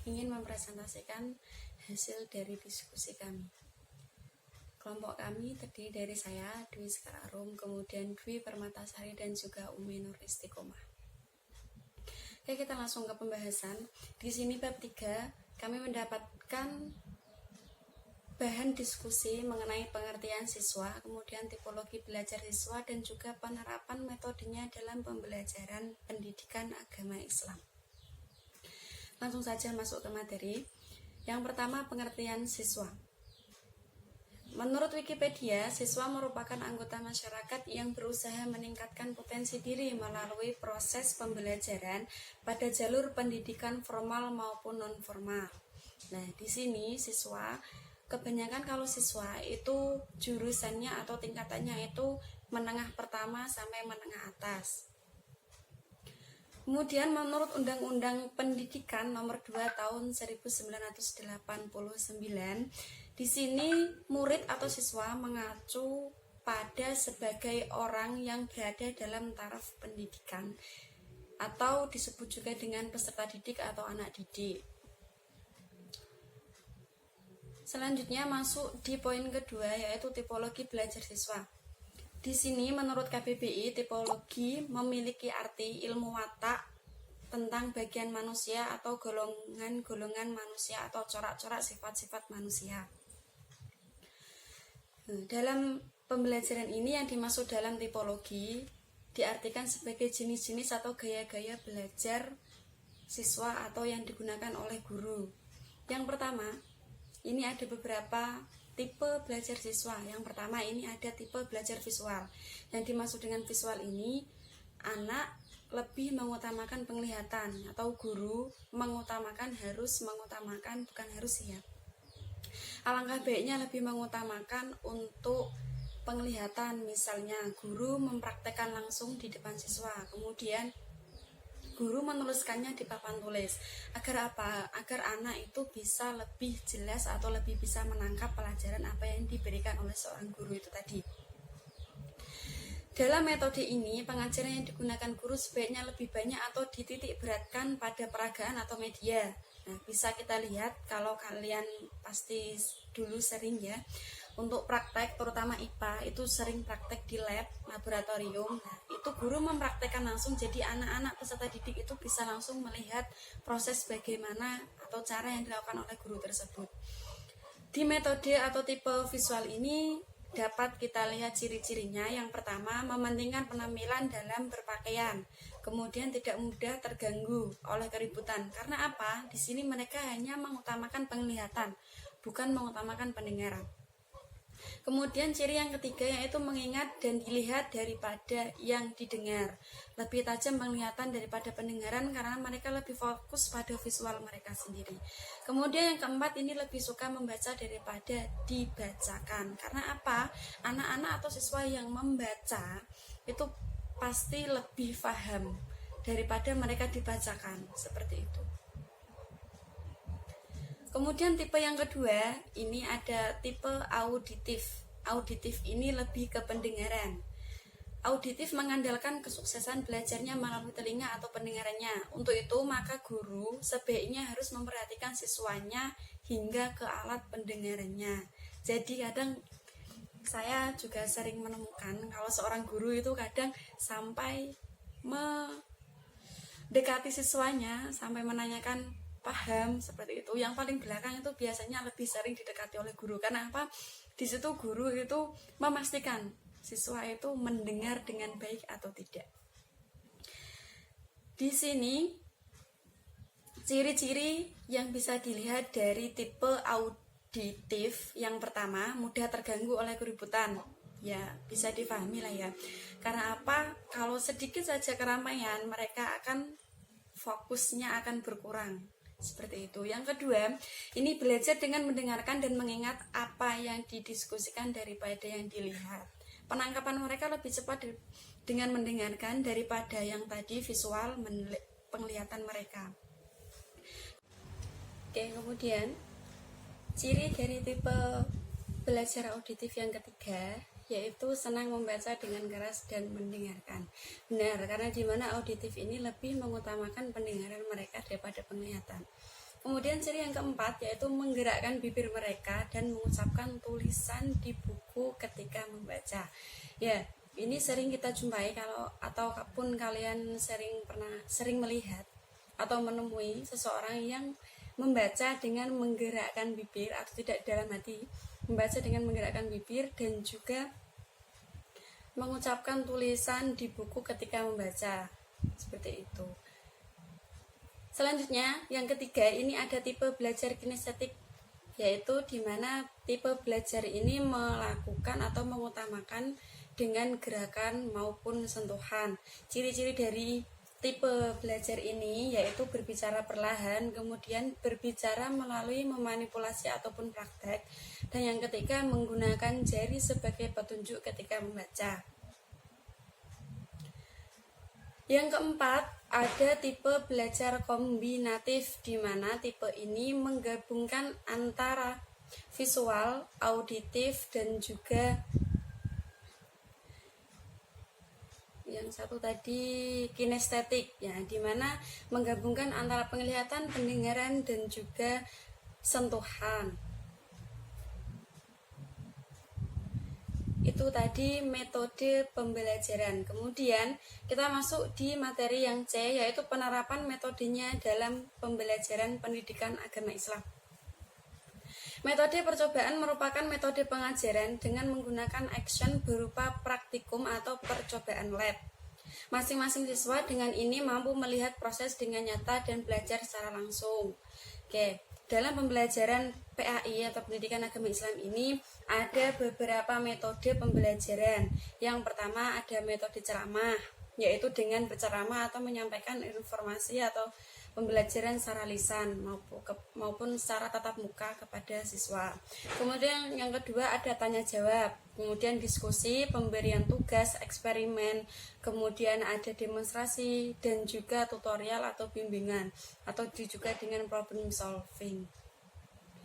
ingin mempresentasikan hasil dari diskusi kami. Kelompok kami terdiri dari saya, Dwi Sekararum, kemudian Dwi Permatasari, dan juga Umi Nur Istiqomah. Oke, kita langsung ke pembahasan. Di sini bab 3, kami mendapatkan bahan diskusi mengenai pengertian siswa, kemudian tipologi belajar siswa, dan juga penerapan metodenya dalam pembelajaran pendidikan agama Islam. Langsung saja masuk ke materi. Yang pertama, pengertian siswa. Menurut Wikipedia, siswa merupakan anggota masyarakat yang berusaha meningkatkan potensi diri melalui proses pembelajaran pada jalur pendidikan formal maupun non-formal. Nah, di sini siswa, kebanyakan kalau siswa itu jurusannya atau tingkatannya itu menengah pertama sampai menengah atas. Kemudian menurut Undang-Undang Pendidikan Nomor 2 Tahun 1989, di sini murid atau siswa mengacu pada sebagai orang yang berada dalam taraf pendidikan atau disebut juga dengan peserta didik atau anak didik. Selanjutnya masuk di poin kedua, yaitu tipologi belajar siswa. Di sini menurut KBBI, tipologi memiliki arti ilmu watak tentang bagian manusia atau golongan-golongan manusia atau corak-corak sifat-sifat manusia. Dalam pembelajaran ini yang dimaksud dalam tipologi diartikan sebagai jenis-jenis atau gaya-gaya belajar siswa atau yang digunakan oleh guru. Yang pertama, ini ada beberapa tipe belajar siswa. Yang pertama, ini ada tipe belajar visual. Yang dimaksud dengan visual ini, anak lebih mengutamakan penglihatan atau guru bukan harus ya. Alangkah baiknya lebih mengutamakan untuk penglihatan, misalnya guru mempraktekkan langsung di depan siswa, kemudian guru menuliskannya di papan tulis. Agar apa? Agar anak itu bisa lebih jelas atau lebih bisa menangkap pelajaran apa yang diberikan oleh seorang guru itu tadi. Dalam metode ini, pengajaran yang digunakan guru sebaiknya lebih banyak atau dititik beratkan pada peragaan atau media. Nah, bisa kita lihat kalau kalian pasti dulu sering ya, untuk praktek terutama IPA itu sering praktek di lab, laboratorium. Nah, itu guru mempraktekkan langsung, jadi anak-anak peserta didik itu bisa langsung melihat proses bagaimana atau cara yang dilakukan oleh guru tersebut. Di metode atau tipe visual ini dapat kita lihat ciri-cirinya. Yang pertama, mementingkan penampilan dalam berpakaian. Kemudian tidak mudah terganggu oleh keributan. Karena apa? Di sini mereka hanya mengutamakan penglihatan, bukan mengutamakan pendengaran. Kemudian ciri yang ketiga yaitu mengingat dan dilihat daripada yang didengar. Lebih tajam penglihatan daripada pendengaran karena mereka lebih fokus pada visual mereka sendiri. Kemudian yang keempat, ini lebih suka membaca daripada dibacakan. Karena apa? Anak-anak atau siswa yang membaca itu pasti lebih paham daripada mereka dibacakan, seperti itu. Kemudian tipe yang kedua, ini ada tipe auditif. Auditif ini lebih ke pendengaran. Auditif mengandalkan kesuksesan belajarnya melalui telinga atau pendengarannya. Untuk itu, maka guru sebaiknya harus memperhatikan siswanya hingga ke alat pendengarannya. Jadi kadang saya juga sering menemukan kalau seorang guru itu kadang sampai mendekati siswanya, sampai menanyakan paham, seperti itu. Yang paling belakang itu biasanya lebih sering didekati oleh guru. Karena apa? Di situ guru itu memastikan siswa itu mendengar dengan baik atau tidak. Di sini ciri-ciri yang bisa dilihat dari tipe auditif. Yang pertama, mudah terganggu oleh keributan. Ya, bisa difahami lah ya. Karena apa? Kalau sedikit saja keramaian, mereka akan fokusnya akan berkurang. Seperti itu. Yang kedua, ini belajar dengan mendengarkan dan mengingat apa yang didiskusikan daripada yang dilihat. Penangkapan mereka lebih cepat dengan mendengarkan daripada yang tadi visual penglihatan mereka. Oke, kemudian ciri dari tipe belajar auditif yang ketiga yaitu senang membaca dengan keras dan mendengarkan. Benar, karena di mana auditif ini lebih mengutamakan pendengaran mereka daripada penglihatan. Kemudian ciri yang keempat yaitu menggerakkan bibir mereka dan mengucapkan tulisan di buku ketika membaca. Ya, ini sering kita jumpai ataupun kalian sering melihat atau menemui seseorang yang membaca dengan menggerakkan bibir atau tidak dalam hati, membaca dengan menggerakkan bibir dan juga mengucapkan tulisan di buku ketika membaca. Seperti itu. Selanjutnya, yang ketiga, ini ada tipe belajar kinestetik, yaitu di mana tipe belajar ini melakukan atau mengutamakan dengan gerakan maupun sentuhan. Ciri-ciri dari tipe belajar ini yaitu berbicara perlahan, kemudian berbicara melalui memanipulasi ataupun praktek, dan yang ketiga menggunakan jari sebagai petunjuk ketika membaca. Yang keempat, ada tipe belajar kombinatif, di mana tipe ini menggabungkan antara visual, auditif, dan juga yang satu tadi kinestetik, ya, di mana menggabungkan antara penglihatan, pendengaran, dan juga sentuhan. Itu tadi metode pembelajaran. Kemudian kita masuk di materi yang C, yaitu penerapan metodenya dalam pembelajaran pendidikan agama Islam. Metode percobaan merupakan metode pengajaran dengan menggunakan action berupa praktikum atau percobaan lab. Masing-masing siswa dengan ini mampu melihat proses dengan nyata dan belajar secara langsung. Oke, dalam pembelajaran PAI atau pendidikan agama Islam ini ada beberapa metode pembelajaran. Yang pertama ada metode ceramah, yaitu dengan berceramah atau menyampaikan informasi atau pembelajaran secara lisan maupun secara tatap muka kepada siswa. Kemudian yang kedua ada tanya jawab, kemudian diskusi, pemberian tugas, eksperimen, kemudian ada demonstrasi dan juga tutorial atau bimbingan atau juga dengan problem solving.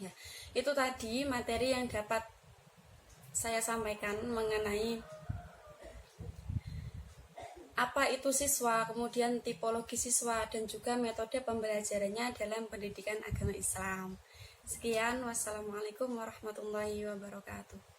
Ya, itu tadi materi yang dapat saya sampaikan mengenai apa itu siswa, kemudian tipologi siswa, dan juga metode pembelajarannya dalam pendidikan agama Islam. Sekian, wassalamualaikum warahmatullahi wabarakatuh.